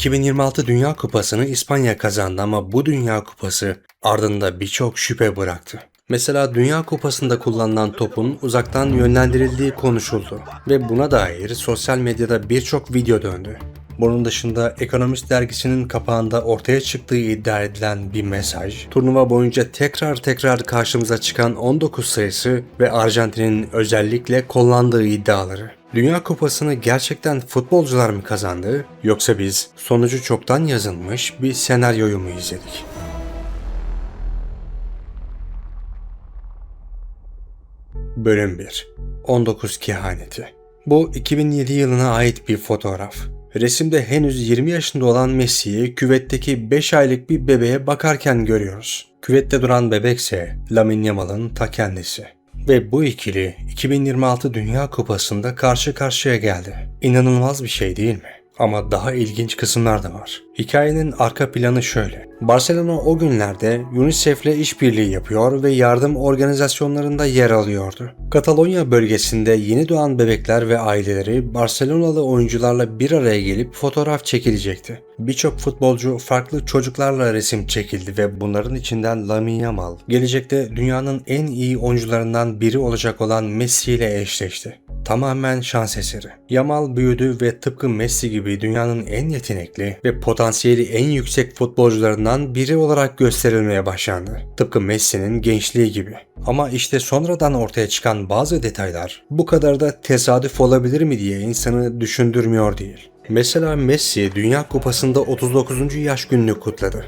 2026 Dünya Kupası'nı İspanya kazandı ama bu Dünya Kupası ardında birçok şüphe bıraktı. Mesela Dünya Kupası'nda kullanılan topun uzaktan yönlendirildiği konuşuldu ve buna dair sosyal medyada birçok video döndü. Bunun dışında Economist dergisinin kapağında ortaya çıktığı iddia edilen bir mesaj, turnuva boyunca tekrar karşımıza çıkan 19 sayısı ve Arjantin'in özellikle kullandığı iddiaları. Dünya Kupası'nı gerçekten futbolcular mı kazandı, yoksa biz sonucu çoktan yazılmış bir senaryoyu mu izledik? Bölüm 1. 19 kehaneti. Bu 2007 yılına ait bir fotoğraf. Resimde henüz 20 yaşında olan Messi'yi küvetteki 5 aylık bir bebeğe bakarken görüyoruz. Küvette duran bebekse Lamine Yamal'ın ta kendisi. Ve bu ikili 2026 Dünya Kupası'nda karşı karşıya geldi. İnanılmaz bir şey değil mi? Ama daha ilginç kısımlar da var. Hikayenin arka planı şöyle. Barcelona o günlerde UNICEF'le işbirliği yapıyor ve yardım organizasyonlarında yer alıyordu. Katalonya bölgesinde yeni doğan bebekler ve aileleri Barcelonalı oyuncularla bir araya gelip fotoğraf çekilecekti. Birçok futbolcu farklı çocuklarla resim çekildi ve bunların içinden Lamine Yamal, gelecekte dünyanın en iyi oyuncularından biri olacak olan Messi ile eşleşti. Tamamen şans eseri. Yamal büyüdü ve tıpkı Messi gibi dünyanın en yetenekli ve potansiyeli en yüksek futbolcularından biri olarak gösterilmeye başlandı. Tıpkı Messi'nin gençliği gibi. Ama işte sonradan ortaya çıkan bazı detaylar bu kadar da tesadüf olabilir mi diye insanı düşündürmüyor değil. Mesela Messi Dünya Kupası'nda 39. yaş gününü kutladı.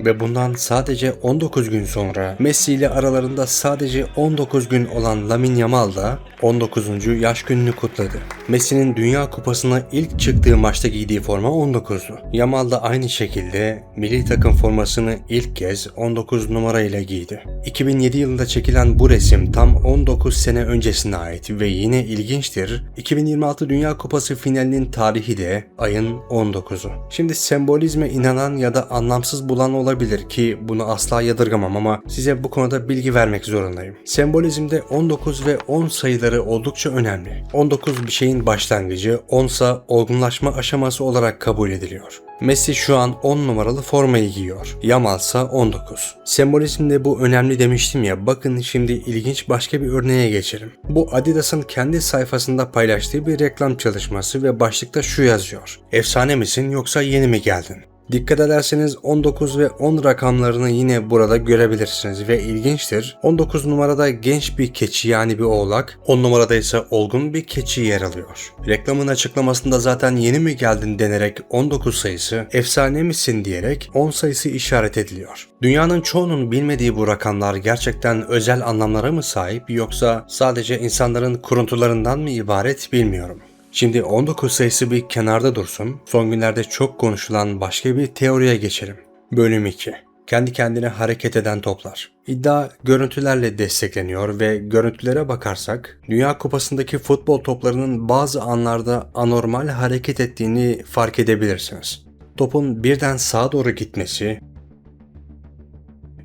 Ve bundan sadece 19 gün sonra Messi ile aralarında sadece 19 gün olan Lamine Yamal da 19. yaş gününü kutladı. Messi'nin Dünya Kupası'na ilk çıktığı maçta giydiği forma 19'du. Yamal da aynı şekilde milli takım formasını ilk kez 19 numarayla giydi. 2007 yılında çekilen bu resim tam 19 sene öncesine ait ve yine ilginçtir. 2026 Dünya Kupası finalinin tarihi de ayın 19'u. Şimdi sembolizme inanan ya da anlamsız bulan olabilir ki bunu asla yadırgamam ama size bu konuda bilgi vermek zorundayım. Sembolizmde 19 ve 10 sayıları oldukça önemli. 19 bir şeyin başlangıcı, 10 ise olgunlaşma aşaması olarak kabul ediliyor. Messi şu an 10 numaralı formayı giyiyor. Yamal ise 19. Sembolizmde bu önemli demiştim ya, bakın şimdi ilginç başka bir örneğe geçelim. Bu Adidas'ın kendi sayfasında paylaştığı bir reklam çalışması ve başlıkta şu yazıyor: "Efsane misin yoksa yeni mi geldin?" Dikkat ederseniz 19 ve 10 rakamlarını yine burada görebilirsiniz ve ilginçtir. 19 numarada genç bir keçi yani bir oğlak, 10 numarada ise olgun bir keçi yer alıyor. Reklamın açıklamasında zaten yeni mi geldin denerek 19 sayısı, efsane misin diyerek 10 sayısı işaret ediliyor. Dünyanın çoğunun bilmediği bu rakamlar gerçekten özel anlamlara mı sahip yoksa sadece insanların kuruntularından mı ibaret bilmiyorum. Şimdi 19 sayısı bir kenarda dursun, son günlerde çok konuşulan başka bir teoriye geçelim. Bölüm 2. Kendi kendine hareket eden toplar. İddia görüntülerle destekleniyor ve görüntülere bakarsak, Dünya Kupası'ndaki futbol toplarının bazı anlarda anormal hareket ettiğini fark edebilirsiniz. Topun birden sağa doğru gitmesi,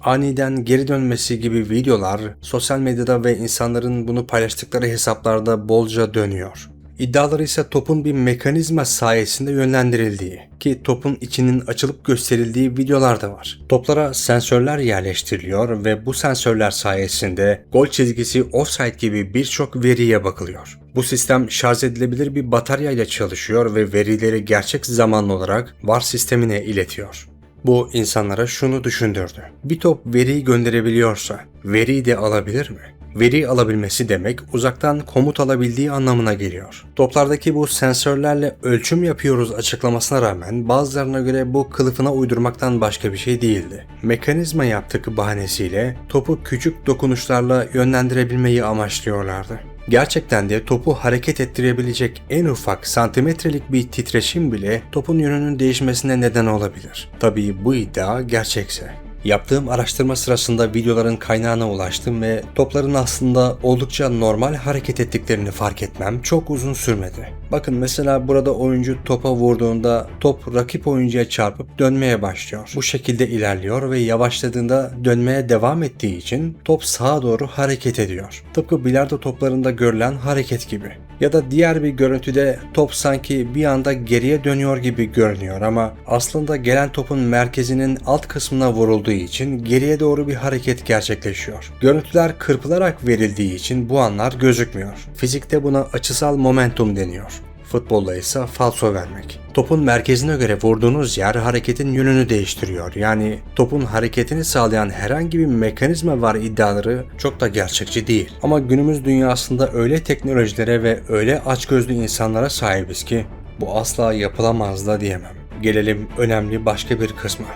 aniden geri dönmesi gibi videolar sosyal medyada ve insanların bunu paylaştıkları hesaplarda bolca dönüyor. İddiaları ise topun bir mekanizma sayesinde yönlendirildiği ki topun içinin açılıp gösterildiği videolar da var. Toplara sensörler yerleştiriliyor ve bu sensörler sayesinde gol çizgisi, offside gibi birçok veriye bakılıyor. Bu sistem şarj edilebilir bir bataryayla çalışıyor ve verileri gerçek zamanlı olarak VAR sistemine iletiyor. Bu insanlara şunu düşündürdü: bir top veriyi gönderebiliyorsa veriyi de alabilir mi? Veri alabilmesi demek uzaktan komut alabildiği anlamına geliyor. Toplardaki bu sensörlerle ölçüm yapıyoruz açıklamasına rağmen bazılarına göre bu kılıfına uydurmaktan başka bir şey değildi. Mekanizma yaptık bahanesiyle topu küçük dokunuşlarla yönlendirebilmeyi amaçlıyorlardı. Gerçekten de topu hareket ettirebilecek en ufak santimetrelik bir titreşim bile topun yönünün değişmesine neden olabilir. Tabii bu iddia gerçekse. Yaptığım araştırma sırasında videoların kaynağına ulaştım ve topların aslında oldukça normal hareket ettiklerini fark etmem çok uzun sürmedi. Bakın mesela burada oyuncu topa vurduğunda top rakip oyuncuya çarpıp dönmeye başlıyor. Bu şekilde ilerliyor ve yavaşladığında dönmeye devam ettiği için top sağa doğru hareket ediyor. Tıpkı bilardo toplarında görülen hareket gibi. Ya da diğer bir görüntüde top sanki bir anda geriye dönüyor gibi görünüyor ama aslında gelen topun merkezinin alt kısmına vurulduğu için geriye doğru bir hareket gerçekleşiyor. Görüntüler kırpılarak verildiği için bu anlar gözükmüyor. Fizikte buna açısal momentum deniyor. Futbolda ise falso vermek. Topun merkezine göre vurduğunuz yer hareketin yönünü değiştiriyor. Yani topun hareketini sağlayan herhangi bir mekanizma var iddiaları çok da gerçekçi değil. Ama günümüz dünyasında öyle teknolojilere ve öyle açgözlü insanlara sahibiz ki bu asla yapılamaz da diyemem. Gelelim önemli başka bir kısma.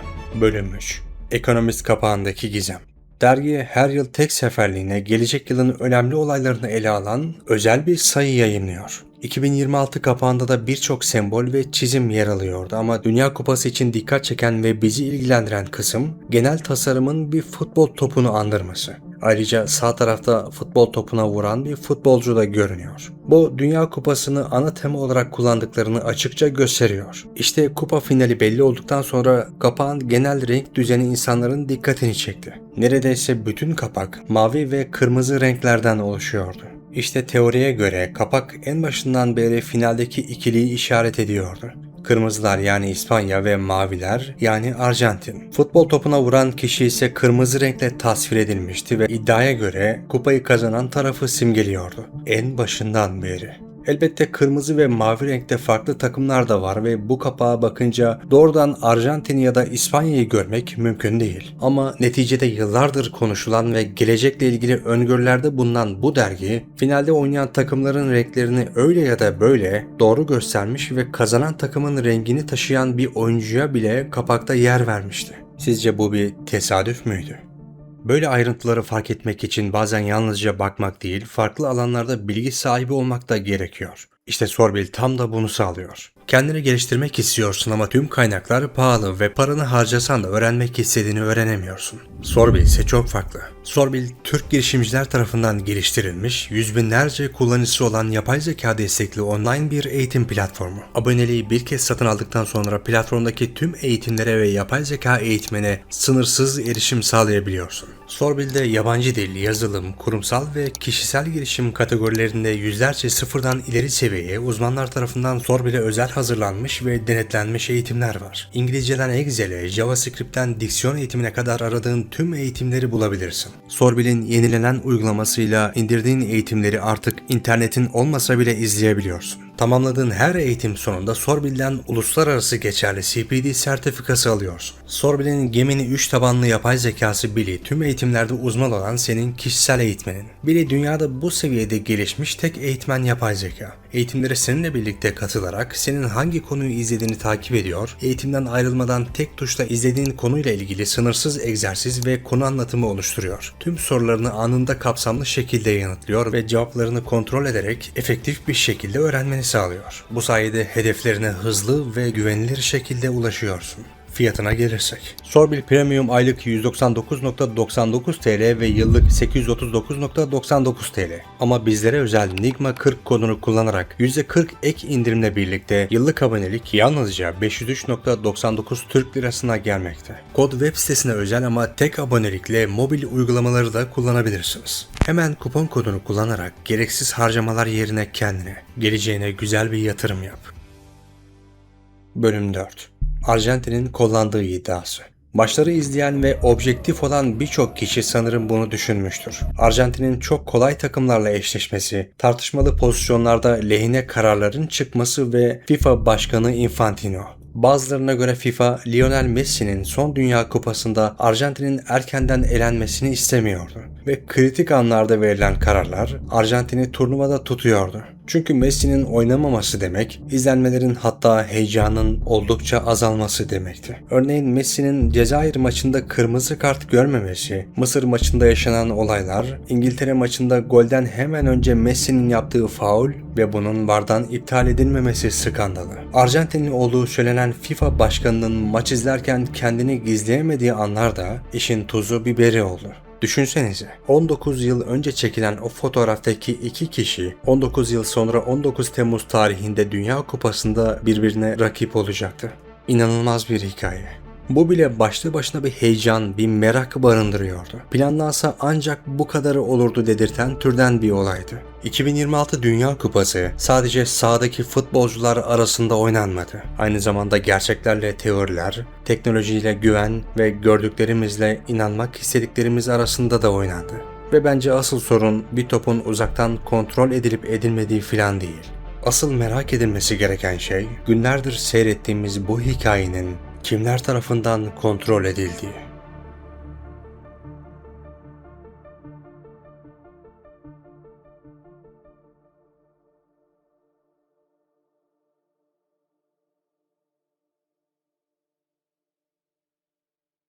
Bölüm 3. Ekonomist kapağındaki gizem. Dergi her yıl tek seferliğine gelecek yılın önemli olaylarını ele alan özel bir sayı yayınlıyor. 2026 kapağında da birçok sembol ve çizim yer alıyordu ama Dünya Kupası için dikkat çeken ve bizi ilgilendiren kısım genel tasarımın bir futbol topunu andırması. Ayrıca sağ tarafta futbol topuna vuran bir futbolcu da görünüyor. Bu Dünya Kupası'nı ana tema olarak kullandıklarını açıkça gösteriyor. İşte kupa finali belli olduktan sonra kapağın genel renk düzeni insanların dikkatini çekti. Neredeyse bütün kapak mavi ve kırmızı renklerden oluşuyordu. İşte teoriye göre kapak en başından beri finaldeki ikiliyi işaret ediyordu. Kırmızılar yani İspanya ve maviler yani Arjantin. Futbol topuna vuran kişi ise kırmızı renkle tasvir edilmişti ve iddiaya göre kupayı kazanan tarafı simgeliyordu. En başından beri. Elbette kırmızı ve mavi renkte farklı takımlar da var ve bu kapağa bakınca doğrudan Arjantin ya da İspanya'yı görmek mümkün değil. Ama neticede yıllardır konuşulan ve gelecekle ilgili öngörülerde bulunan bu dergi, finalde oynayan takımların renklerini öyle ya da böyle doğru göstermiş ve kazanan takımın rengini taşıyan bir oyuncuya bile kapakta yer vermişti. Sizce bu bir tesadüf müydü? Böyle ayrıntıları fark etmek için bazen yalnızca bakmak değil, farklı alanlarda bilgi sahibi olmak da gerekiyor. İşte Sorbil tam da bunu sağlıyor. Kendini geliştirmek istiyorsun ama tüm kaynaklar pahalı ve paranı harcasan da öğrenmek istediğini öğrenemiyorsun. Sorbil ise çok farklı. Sorbil, Türk girişimciler tarafından geliştirilmiş, yüz binlerce kullanıcısı olan yapay zeka destekli online bir eğitim platformu. Aboneliği bir kez satın aldıktan sonra platformdaki tüm eğitimlere ve yapay zeka eğitimine sınırsız erişim sağlayabiliyorsun. Sorbil'de yabancı dil, yazılım, kurumsal ve kişisel gelişim kategorilerinde yüzlerce sıfırdan ileri seviyeye uzmanlar tarafından Sorbil'e özel hazırlanmış ve denetlenmiş eğitimler var. İngilizceden Excel'e, JavaScript'ten diksiyon eğitimine kadar aradığın tüm eğitimleri bulabilirsin. Sorbil'in yenilenen uygulamasıyla indirdiğin eğitimleri artık internetin olmasa bile izleyebiliyorsun. Tamamladığın her eğitim sonunda Sorbil'den uluslararası geçerli CPD sertifikası alıyorsun. Sorbil'in Gemini 3 tabanlı yapay zekası Billy tüm eğitimlerde uzman olan senin kişisel eğitmenin. Billy dünyada bu seviyede gelişmiş tek eğitmen yapay zeka. Eğitimlere seninle birlikte katılarak senin hangi konuyu izlediğini takip ediyor, eğitimden ayrılmadan tek tuşla izlediğin konuyla ilgili sınırsız egzersiz ve konu anlatımı oluşturuyor. Tüm sorularını anında kapsamlı şekilde yanıtlıyor ve cevaplarını kontrol ederek efektif bir şekilde öğrenmeni sağlıyor. Bu sayede hedeflerine hızlı ve güvenilir şekilde ulaşıyorsun. Fiyatına gelirsek. Sorbil Premium aylık 199.99 TL ve yıllık 839.99 TL. Ama bizlere özel Nigma 40 kodunu kullanarak %40 ek indirimle birlikte yıllık abonelik yalnızca 503.99 Türk Lirasına gelmekte. Kod web sitesine özel ama tek abonelikle mobil uygulamaları da kullanabilirsiniz. Hemen kupon kodunu kullanarak gereksiz harcamalar yerine kendine, geleceğine güzel bir yatırım yap. Bölüm 4. Arjantin'in kullandığı iddiası. Maçları izleyen ve objektif olan birçok kişi sanırım bunu düşünmüştür. Arjantin'in çok kolay takımlarla eşleşmesi, tartışmalı pozisyonlarda lehine kararların çıkması ve FIFA Başkanı Infantino. Bazılarına göre FIFA, Lionel Messi'nin son Dünya Kupası'nda Arjantin'in erkenden elenmesini istemiyordu ve kritik anlarda verilen kararlar Arjantin'i turnuvada tutuyordu. Çünkü Messi'nin oynamaması demek, izlenmelerin hatta heyecanın oldukça azalması demekti. Örneğin Messi'nin Cezayir maçında kırmızı kart görmemesi, Mısır maçında yaşanan olaylar, İngiltere maçında golden hemen önce Messi'nin yaptığı faul ve bunun VAR'dan iptal edilmemesi skandalı. Arjantinli olduğu söylenen FIFA başkanının maç izlerken kendini gizleyemediği anlar da işin tuzu biberi oldu. Düşünsenize, 19 yıl önce çekilen o fotoğraftaki iki kişi 19 yıl sonra 19 Temmuz tarihinde Dünya Kupası'nda birbirine rakip olacaktı. İnanılmaz bir hikaye. Bu bile başlı başına bir heyecan, bir merak barındırıyordu. Planlansa ancak bu kadarı olurdu dedirten türden bir olaydı. 2026 Dünya Kupası sadece sahadaki futbolcular arasında oynanmadı. Aynı zamanda gerçeklerle teoriler, teknolojiyle güven ve gördüklerimizle inanmak istediklerimiz arasında da oynandı. Ve bence asıl sorun bir topun uzaktan kontrol edilip edilmediği filan değil. Asıl merak edilmesi gereken şey günlerdir seyrettiğimiz bu hikayenin kimler tarafından kontrol edildiği.